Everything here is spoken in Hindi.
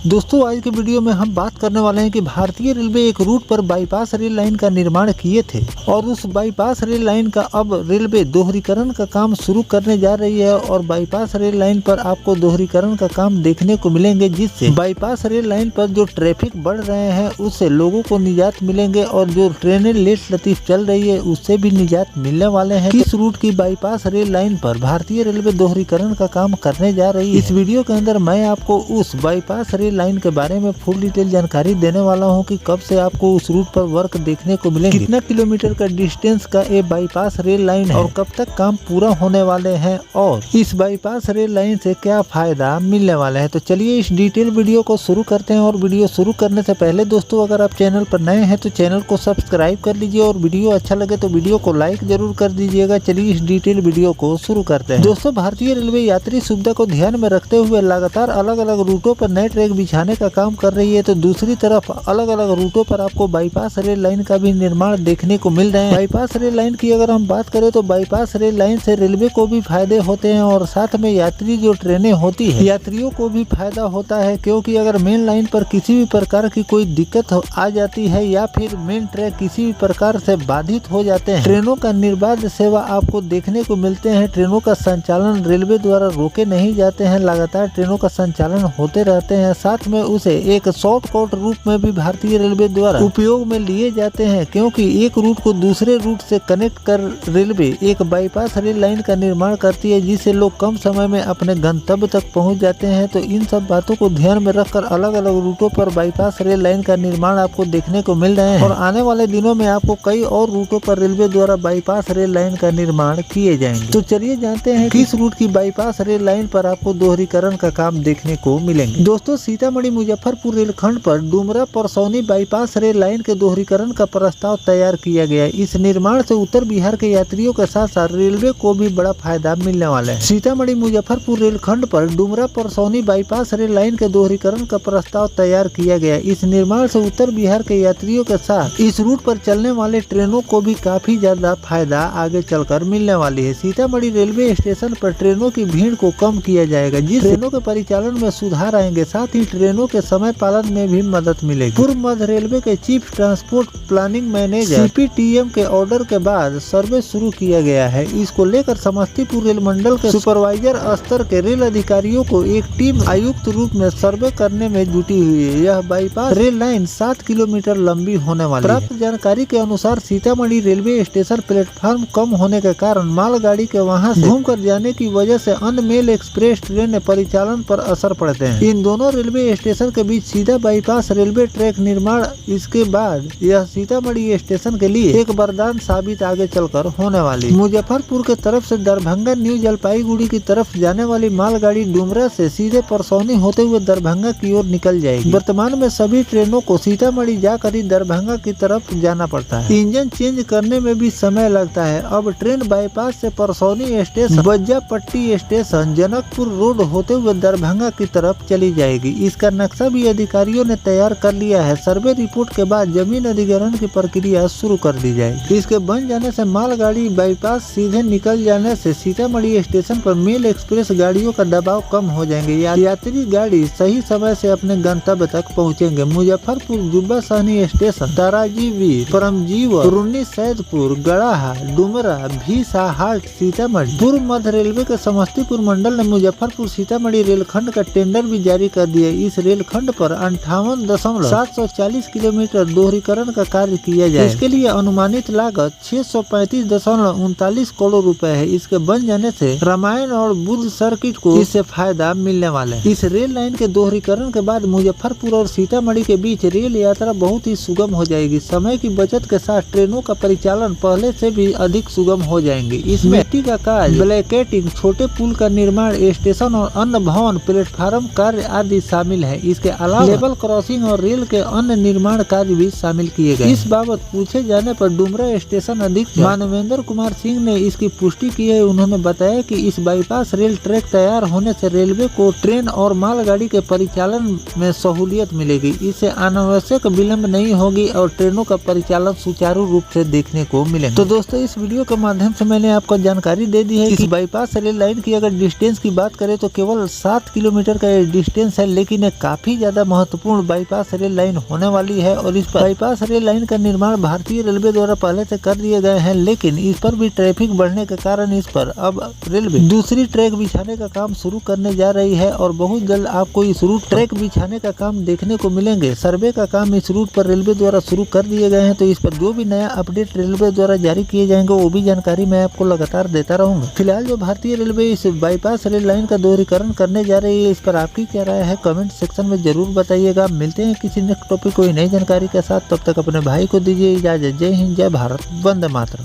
दोस्तों आज के वीडियो में हम बात करने वाले हैं कि भारतीय रेलवे एक रूट पर बाईपास रेल लाइन का निर्माण किए थे और उस बाईपास रेल लाइन का अब रेलवे दोहरीकरण का काम शुरू करने जा रही है और बाईपास रेल लाइन पर आपको दोहरीकरण का काम देखने को मिलेंगे, जिससे बाईपास रेल लाइन पर जो ट्रैफिक बढ़ रहे हैं उससे लोगों को निजात मिलेंगे और जो ट्रेनें लेट लतीफ चल रही है उससे भी निजात मिलने वाले हैं। किस रूट की बाईपास रेल लाइन पर भारतीय रेलवे दोहरीकरण का काम करने जा रही है, इस वीडियो के अंदर मैं आपको उस बाईपास रेल लाइन के बारे में फुल डिटेल जानकारी देने वाला हूं कि कब से आपको उस रूट पर वर्क देखने को मिलेंगे, कितना किलोमीटर का डिस्टेंस का ये बाईपास रेल लाइन है और कब तक काम पूरा होने वाले हैं और इस बाईपास रेल लाइन से क्या फायदा मिलने वाला है। तो चलिए इस डिटेल वीडियो को शुरू करते हैं। और वीडियो शुरू करने से पहले दोस्तों अगर आप चैनल पर नए हैं तो चैनल को सब्सक्राइब कर लीजिए और वीडियो अच्छा लगे तो वीडियो को लाइक जरूर कर दीजिएगा। चलिए इस डिटेल वीडियो को शुरू करते हैं। दोस्तों भारतीय रेलवे यात्री सुविधा को ध्यान में रखते हुए लगातार अलग अलग रूटों पर नए ट्रैक बिछाने का काम कर रही है, तो दूसरी तरफ अलग अलग रूटों पर आपको बाईपास रेल लाइन का भी निर्माण देखने को मिल रहे हैं। बाईपास रेल लाइन की अगर हम बात करें तो बाईपास रेल लाइन से रेलवे को भी फायदे होते हैं और साथ में यात्री जो ट्रेनें होती है यात्रियों को भी फायदा होता है, क्योंकि अगर मेन लाइन पर किसी भी प्रकार की कोई दिक्कत आ जाती है या फिर मेन ट्रैक किसी भी प्रकार से बाधित हो जाते हैं, ट्रेनों का निर्बाध सेवा आपको देखने को मिलते हैं। ट्रेनों का संचालन रेलवे द्वारा रोके नहीं जाते हैं, लगातार ट्रेनों का संचालन होते रहते हैं। साथ में उसे एक शॉर्टकट रूप में भी भारतीय रेलवे द्वारा उपयोग में लिए जाते हैं, क्योंकि एक रूट को दूसरे रूट से कनेक्ट कर रेलवे एक बाईपास रेल लाइन का निर्माण करती है, जिससे लोग कम समय में अपने गंतव्य तक पहुंच जाते हैं। तो इन सब बातों को ध्यान में रखकर अलग अलग रूटों पर बाईपास रेल लाइन का निर्माण आपको देखने को मिल रहे हैं और आने वाले दिनों में आपको कई और रूटों पर रेलवे द्वारा बाईपास रेल लाइन का निर्माण किए जाएंगे। तो चलिए जानते हैं किस रूट की बाईपास रेल लाइन पर आपको दोहरीकरण का काम देखने को मिलेंगे। दोस्तों सीतामढ़ी मुजफ्फरपुर रेलखंड पर Dumra Parsauni bypass rail line के दोहरीकरण का प्रस्ताव तैयार किया गया है। इस निर्माण से उत्तर बिहार के यात्रियों के साथ साथ रेलवे को भी बड़ा फायदा मिलने वाला है। सीतामढ़ी मुजफ्फरपुर रेलखंड पर Dumra Parsauni bypass rail line के दोहरीकरण का प्रस्ताव तैयार किया गया। इस निर्माण से उत्तर बिहार के यात्रियों के साथ इस रूट पर चलने वाले ट्रेनों को भी काफी ज्यादा फायदा आगे चलकर मिलने वाली है। सीतामढ़ी रेलवे स्टेशन पर ट्रेनों की भीड़ को कम किया जाएगा, जिस ट्रेनों के परिचालन में सुधार आएंगे, साथ ही ट्रेनों के समय पालन में भी मदद मिलेगी। पूर्व मध्य रेलवे के chief transport planning manager CPTM के ऑर्डर के बाद सर्वे शुरू किया गया है। इसको लेकर समस्तीपुर रेल मंडल के सुपरवाइजर स्तर के रेल अधिकारियों को एक टीम आयुक्त रूप में सर्वे करने में जुटी हुई है। यह बाईपास रेल लाइन 7 किलोमीटर लंबी होने वाली है। प्राप्त जानकारी के अनुसार सीतामढ़ी रेलवे स्टेशन प्लेटफॉर्म कम होने के कारण मालगाड़ी के वहां से घूमकर जाने की वजह से अन्य मेल एक्सप्रेस ट्रेन परिचालन पर असर पड़ते हैं। इन दोनों रेलवे स्टेशन के बीच सीधा बाईपास रेलवे ट्रैक निर्माण इसके बाद यह सीतामढ़ी स्टेशन के लिए एक वरदान साबित आगे चलकर होने वाली। मुजफ्फरपुर के तरफ से दरभंगा न्यू जलपाईगुड़ी की तरफ जाने वाली मालगाड़ी डुमरा से सीधे परसौनी होते हुए दरभंगा की ओर निकल जाएगी। वर्तमान में सभी ट्रेनों को सीतामढ़ी जाकर ही दरभंगा की तरफ जाना पड़ता है। इंजन चेंज करने में भी समय लगता है। अब ट्रेन बाईपास से Parsauni station, Bajjapatti station, Janakpur road होते हुए दरभंगा की तरफ चली जाएगी। इसका नक्शा भी अधिकारियों ने तैयार कर लिया है। सर्वे रिपोर्ट के बाद जमीन अधिग्रहण की प्रक्रिया शुरू कर दी जाएगी। इसके बन जाने से मालगाड़ी बाईपास सीधे निकल जाने से सीतामढ़ी स्टेशन पर मेल एक्सप्रेस गाड़ियों का दबाव कम हो जाएंगे। यात्री गाड़ी सही समय से अपने गंतव्य तक पहुंचेंगे। मुजफ्फरपुर जुब्बा सहनी स्टेशन, ताराजीवीर, परमजीवर, रुन्नी सैदपुर, गड़ाहा, डुमरा, भीसा, हाट, सीतामढ़ी। पूर्व मध्य रेलवे के समस्तीपुर मंडल ने मुजफ्फरपुर सीतामढ़ी रेलखंड का टेंडर भी जारी कर दिया। इस रेलखंड पर 58.740 किलोमीटर दोहरीकरण का कार्य किया जाए। इसके लिए अनुमानित लागत 635.39 करोड़ रुपए है। इसके बन जाने से रामायण और बुद्ध सर्किट को इससे फायदा मिलने वाला है। इस रेल लाइन के दोहरीकरण के बाद मुजफ्फरपुर और सीतामढ़ी के बीच रेल यात्रा बहुत ही सुगम हो जाएगी। समय की बचत के साथ ट्रेनों का परिचालन पहले से भी अधिक सुगम हो जाएंगे। इसमें मिट्टी का कार्य, ब्लैकेटिंग, छोटे पुल का निर्माण, स्टेशन और अन्य भवन, प्लेटफार्म कार्य आदि शामिल है। इसके अलावा लेवल क्रॉसिंग और रेल के अन्य निर्माण कार्य भी शामिल किए गए। इस बाबत पूछे जाने पर डुमरा स्टेशन अधीक्षक मानवेंद्र कुमार सिंह ने इसकी पुष्टि की है। उन्होंने बताया कि इस बाईपास रेल ट्रैक तैयार होने से रेलवे को ट्रेन और मालगाड़ी के परिचालन में सहूलियत मिलेगी। इससे अनावश्यक विलंब नहीं होगी और ट्रेनों का परिचालन सुचारू रूप से देखने को मिलेगा। तो दोस्तों इस वीडियो के माध्यम से मैंने आपको जानकारी दे दी है कि बाईपास रेल लाइन की अगर डिस्टेंस की बात करें तो केवल 7 किलोमीटर का डिस्टेंस है, लेकिन लेकिन काफी ज्यादा महत्वपूर्ण बाईपास रेल लाइन होने वाली है और इस पर बाईपास रेल लाइन का निर्माण भारतीय रेलवे द्वारा पहले से कर दिए गए हैं, लेकिन इस पर भी ट्रैफिक बढ़ने के कारण इस पर अब रेलवे दूसरी ट्रैक बिछाने का काम शुरू करने जा रही है और बहुत जल्द आपको इस रूट ट्रैक बिछाने का काम देखने को मिलेंगे। सर्वे का काम इस रूट पर रेलवे द्वारा शुरू कर दिए गए हैं, तो इस पर जो भी नया अपडेट रेलवे द्वारा जारी किए जाएंगे वो भी जानकारी मैं आपको लगातार देता रहूंगा। फिलहाल जो भारतीय रेलवे इस बाईपास रेल लाइन का दोहरीकरण करने जा रही है, इस पर आपकी क्या राय है कमेंट सेक्शन में जरूर बताइएगा। मिलते हैं किसी नेक्स्ट टॉपिक कोई नई जानकारी के साथ, तब तक अपने भाई को दीजिए इजाजत। जय हिंद, जय भारत, वंदे मातरम।